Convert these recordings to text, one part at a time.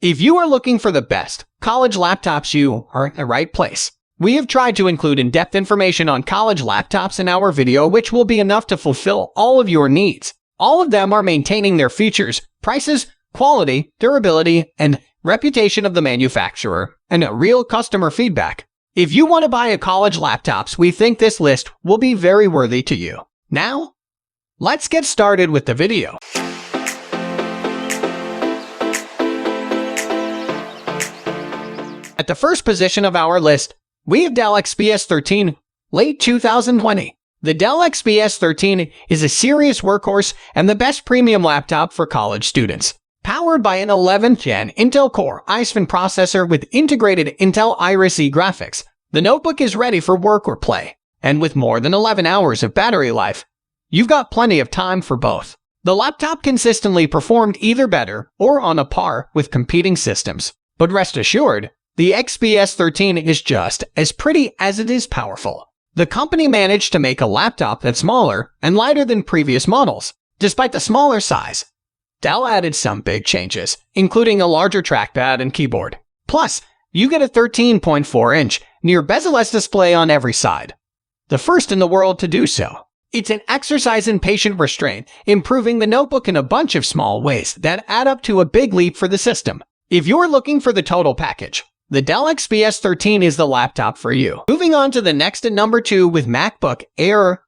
If you are looking for the best college laptops, you are in the right place. We have tried to include in-depth information on college laptops in our video, which will be enough to fulfill all of your needs. All of them are maintaining their features, prices, quality, durability, and reputation of the manufacturer, and a real customer feedback. If you want to buy a college laptops, we think this list will be very worthy to you. Now, let's get started with the video. At the first position of our list, we have Dell XPS 13, late 2020. The Dell XPS 13 is a serious workhorse and the best premium laptop for college students. Powered by an 11th Gen Intel Core i7 processor with integrated Intel Iris E graphics, the notebook is ready for work or play. And with more than 11 hours of battery life, you've got plenty of time for both. The laptop consistently performed either better or on a par with competing systems. But rest assured, the XPS 13 is just as pretty as it is powerful. The company managed to make a laptop that's smaller and lighter than previous models. Despite the smaller size, Dell added some big changes, including a larger trackpad and keyboard. Plus, you get a 13.4-inch near bezel-less display on every side, the first in the world to do so. It's an exercise in patient restraint, improving the notebook in a bunch of small ways that add up to a big leap for the system. If you're looking for the total package, the Dell XPS 13 is the laptop for you. Moving on to the next at number 2 with MacBook Air,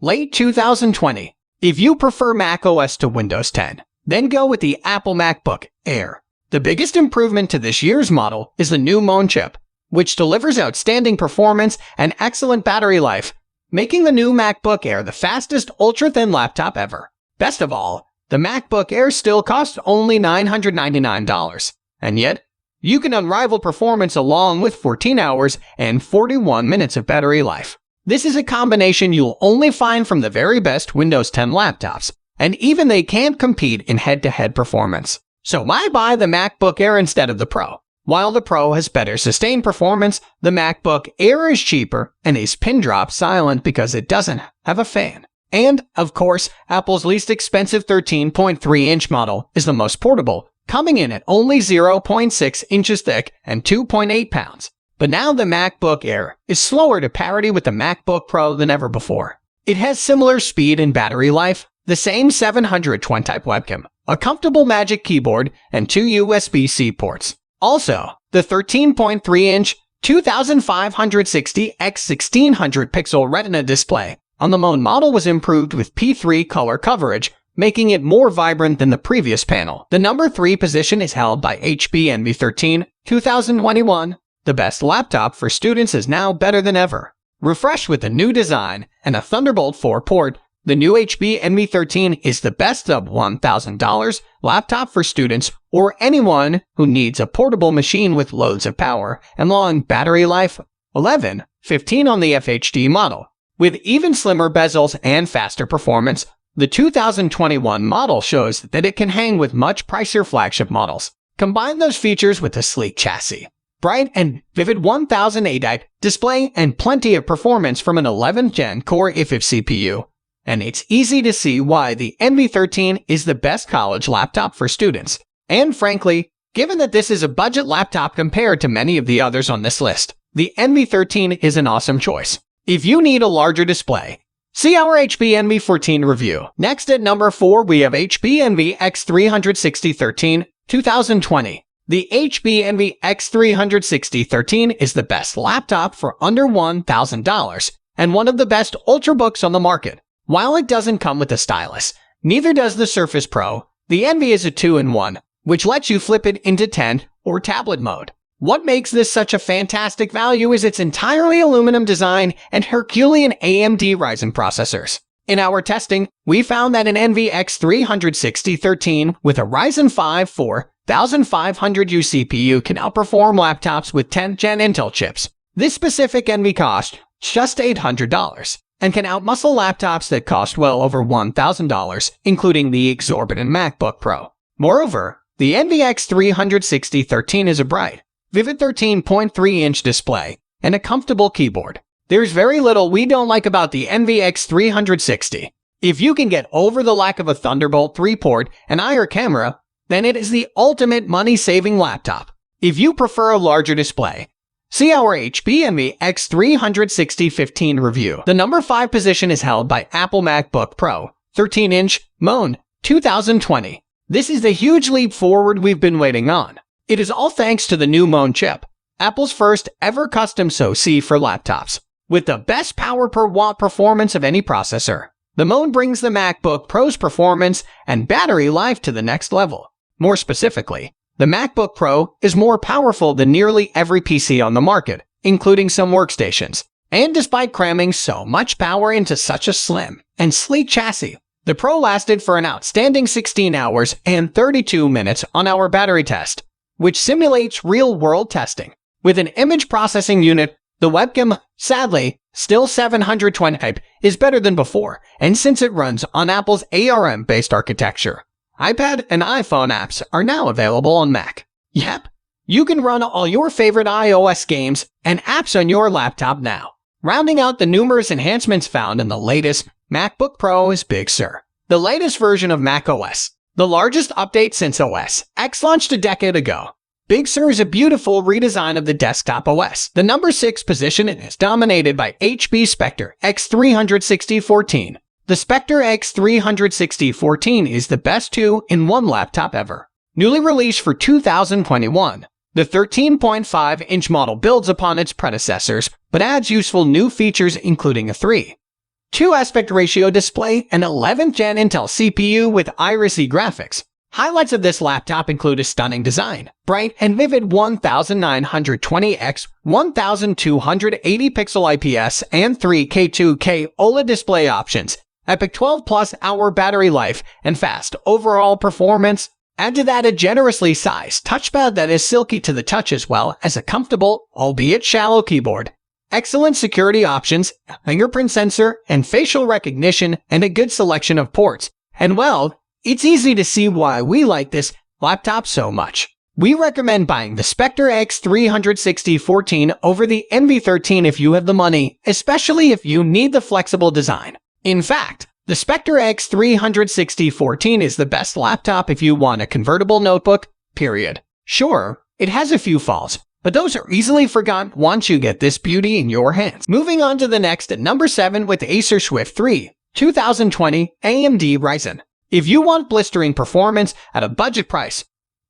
late 2020. If you prefer Mac OS to Windows 10, then go with the Apple MacBook Air. The biggest improvement to this year's model is the new Mon chip, which delivers outstanding performance and excellent battery life, making the new MacBook Air the fastest ultra-thin laptop ever. Best of all, the MacBook Air still costs only $999, and yet, you can unrivaled performance along with 14 hours and 41 minutes of battery life. This is a combination you'll only find from the very best Windows 10 laptops, and even they can't compete in head-to-head performance. So why buy the MacBook Air instead of the Pro? While the Pro has better sustained performance, the MacBook Air is cheaper and is pin-drop silent because it doesn't have a fan. And, of course, Apple's least expensive 13.3-inch model is the most portable, coming in at only 0.6 inches thick and 2.8 pounds. But now the MacBook Air is slower to parity with the MacBook Pro than ever before. It has similar speed and battery life, the same 720 type webcam, a comfortable Magic Keyboard, and 2 USB-C ports. Also, the 13.3-inch 2560 x 1600 pixel Retina display on the Mon model was improved with P3 color coverage, making it more vibrant than the previous panel. The number 3 position is held by HP Envy 13, 2021. The best laptop for students is now better than ever. Refreshed with a new design and a Thunderbolt 4 port, the new HP Envy 13 is the best sub-$1,000 laptop for students or anyone who needs a portable machine with loads of power and long battery life. 15 on the FHD model. With even slimmer bezels and faster performance, the 2021 model shows that it can hang with much pricier flagship models. Combine those features with a sleek chassis, bright and vivid 1080 display, and plenty of performance from an 11th Gen Core i5 CPU, and it's easy to see why the Envy 13 is the best college laptop for students. And frankly, given that this is a budget laptop compared to many of the others on this list, the Envy 13 is an awesome choice. If you need a larger display, see our HP Envy 14 review. Next at number 4, we have HP Envy X360 13, 2020. The HP Envy X360 13 is the best laptop for under $1,000 and one of the best Ultrabooks on the market. While it doesn't come with a stylus, neither does the Surface Pro, the Envy is a 2-in-1, which lets you flip it into tent or tablet mode. What makes this such a fantastic value is its entirely aluminum design and Herculean AMD Ryzen processors. In our testing, we found that an Envy X360 13 with a Ryzen 5 4500U CPU can outperform laptops with 10th Gen Intel chips. This specific Envy costs just $800 and can outmuscle laptops that cost well over $1,000, including the exorbitant MacBook Pro. Moreover, the Envy X360 13 is a bright, vivid 13.3-inch display and a comfortable keyboard. There's very little we don't like about the Envy X360. If you can get over the lack of a Thunderbolt 3 port and IR camera, then it is the ultimate money-saving laptop. If you prefer a larger display, see our HP Envy X360 15 review. The number 5 position is held by Apple MacBook Pro 13-inch Moon 2020. This is the huge leap forward we've been waiting on. It is all thanks to the new Moon chip, Apple's first ever custom SoC for laptops. With the best power per watt performance of any processor, the Moon brings the MacBook Pro's performance and battery life to the next level. More specifically, the MacBook Pro is more powerful than nearly every PC on the market, including some workstations. And despite cramming so much power into such a slim and sleek chassis, the Pro lasted for an outstanding 16 hours and 32 minutes on our battery test, which simulates real-world testing. With an image processing unit, the webcam, sadly, still 720p, is better than before, and since it runs on Apple's ARM-based architecture, iPad and iPhone apps are now available on Mac. Yep, you can run all your favorite iOS games and apps on your laptop now. Rounding out the numerous enhancements found in the latest MacBook Pro is Big Sur, the latest version of macOS, the largest update since OS X launched a decade ago. Big Sur is a beautiful redesign of the desktop OS. The number 6 position is dominated by HP Spectre X360 14. The Spectre X360 14 is the best 2-in-1 laptop ever. Newly released for 2021, the 13.5-inch model builds upon its predecessors, but adds useful new features including a 3:2 aspect ratio display and 11th Gen Intel CPU with Iris-E graphics. Highlights of this laptop include a stunning design, bright and vivid 1920x 1280 pixel IPS and 3K 2K OLED display options, epic 12+ hour battery life, and fast overall performance. Add to that a generously sized touchpad that is silky to the touch as well as a comfortable, albeit shallow keyboard. Excellent security options, a fingerprint sensor, and facial recognition, and a good selection of ports. And well, it's easy to see why we like this laptop so much. We recommend buying the Spectre X360 14 over the Envy 13 if you have the money, especially if you need the flexible design. In fact, the Spectre X360 14 is the best laptop if you want a convertible notebook, period. Sure, it has a few flaws, but those are easily forgotten once you get this beauty in your hands. Moving on to the next at number 7 with Acer Swift 3 2020 AMD Ryzen. If you want blistering performance at a budget price,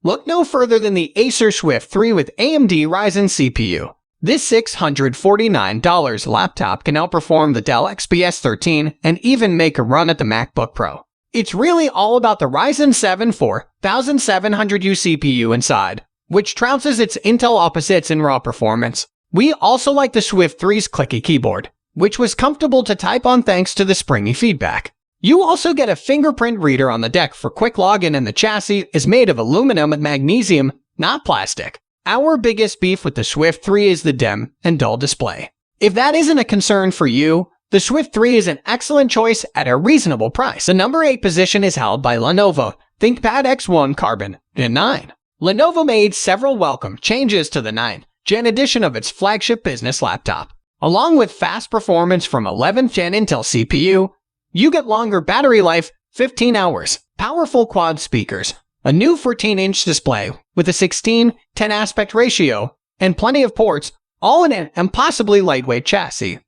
look no further than the Acer Swift 3 with AMD Ryzen CPU. This $649 laptop can outperform the Dell XPS 13 and even make a run at the MacBook Pro. It's really all about the Ryzen 7 4700U CPU inside, which trounces its Intel opposites in raw performance. We also like the Swift 3's clicky keyboard, which was comfortable to type on thanks to the springy feedback. You also get a fingerprint reader on the deck for quick login, and the chassis is made of aluminum and magnesium, not plastic. Our biggest beef with the Swift 3 is the dim and dull display. If that isn't a concern for you, the Swift 3 is an excellent choice at a reasonable price. The number 8 position is held by Lenovo ThinkPad X1 Carbon Gen 9. Lenovo made several welcome changes to the 9th Gen edition of its flagship business laptop. Along with fast performance from 11th Gen Intel CPU, you get longer battery life, 15 hours, powerful quad speakers, a new 14-inch display with a 16:10 aspect ratio, and plenty of ports, all in an impossibly lightweight chassis.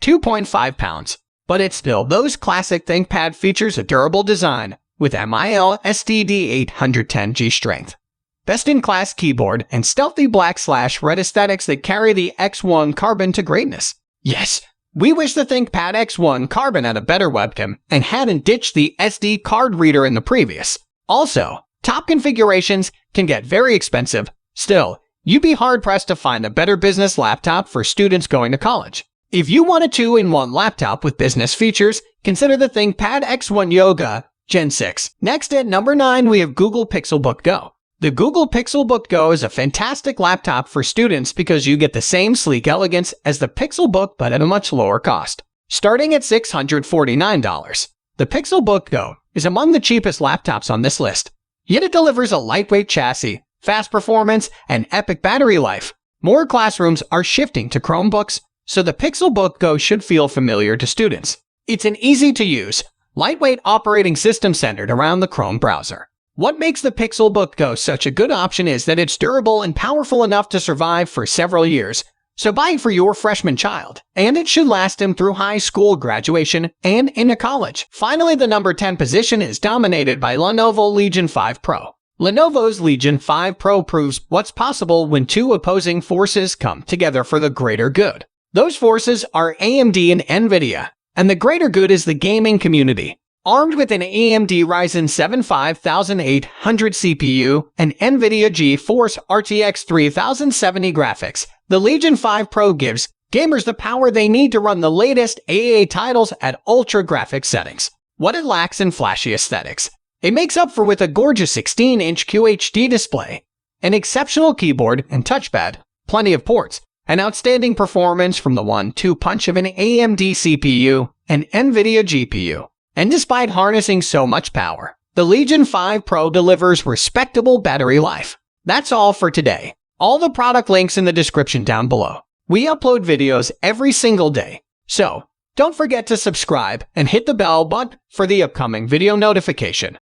2.5 pounds. But it's still those classic ThinkPad features a durable design with MIL STD 810G strength, best-in-class keyboard, and stealthy black/red aesthetics that carry the X1 Carbon to greatness. Yes, we wish the ThinkPad X1 Carbon had a better webcam and hadn't ditched the SD card reader in the previous. Also, top configurations can get very expensive. Still, you'd be hard-pressed to find a better business laptop for students going to college. If you want a 2-in-1 laptop with business features, consider the ThinkPad X1 Yoga Gen 6. Next at number 9, we have Google Pixelbook Go. The Google Pixelbook Go is a fantastic laptop for students because you get the same sleek elegance as the Pixelbook but at a much lower cost. Starting at $649, the Pixelbook Go is among the cheapest laptops on this list. Yet it delivers a lightweight chassis, fast performance, and epic battery life. More classrooms are shifting to Chromebooks, so the Pixelbook Go should feel familiar to students. It's an easy-to-use, lightweight operating system centered around the Chrome browser. What makes the Pixelbook Go such a good option is that it's durable and powerful enough to survive for several years. So buy it for your freshman child, and it should last him through high school graduation and into college. Finally, the number 10 position is dominated by Lenovo Legion 5 Pro. Lenovo's Legion 5 Pro proves what's possible when two opposing forces come together for the greater good. Those forces are AMD and Nvidia, and the greater good is the gaming community. Armed with an AMD Ryzen 7 5800 CPU and NVIDIA GeForce RTX 3070 graphics, the Legion 5 Pro gives gamers the power they need to run the latest AA titles at ultra graphics settings. What it lacks in flashy aesthetics, it makes up for with a gorgeous 16-inch QHD display, an exceptional keyboard and touchpad, plenty of ports, and outstanding performance from the 1-2 punch of an AMD CPU and NVIDIA GPU. And despite harnessing so much power, the Legion 5 Pro delivers respectable battery life. That's all for today. All the product links in the description down below. We upload videos every single day, so don't forget to subscribe and hit the bell button for the upcoming video notification.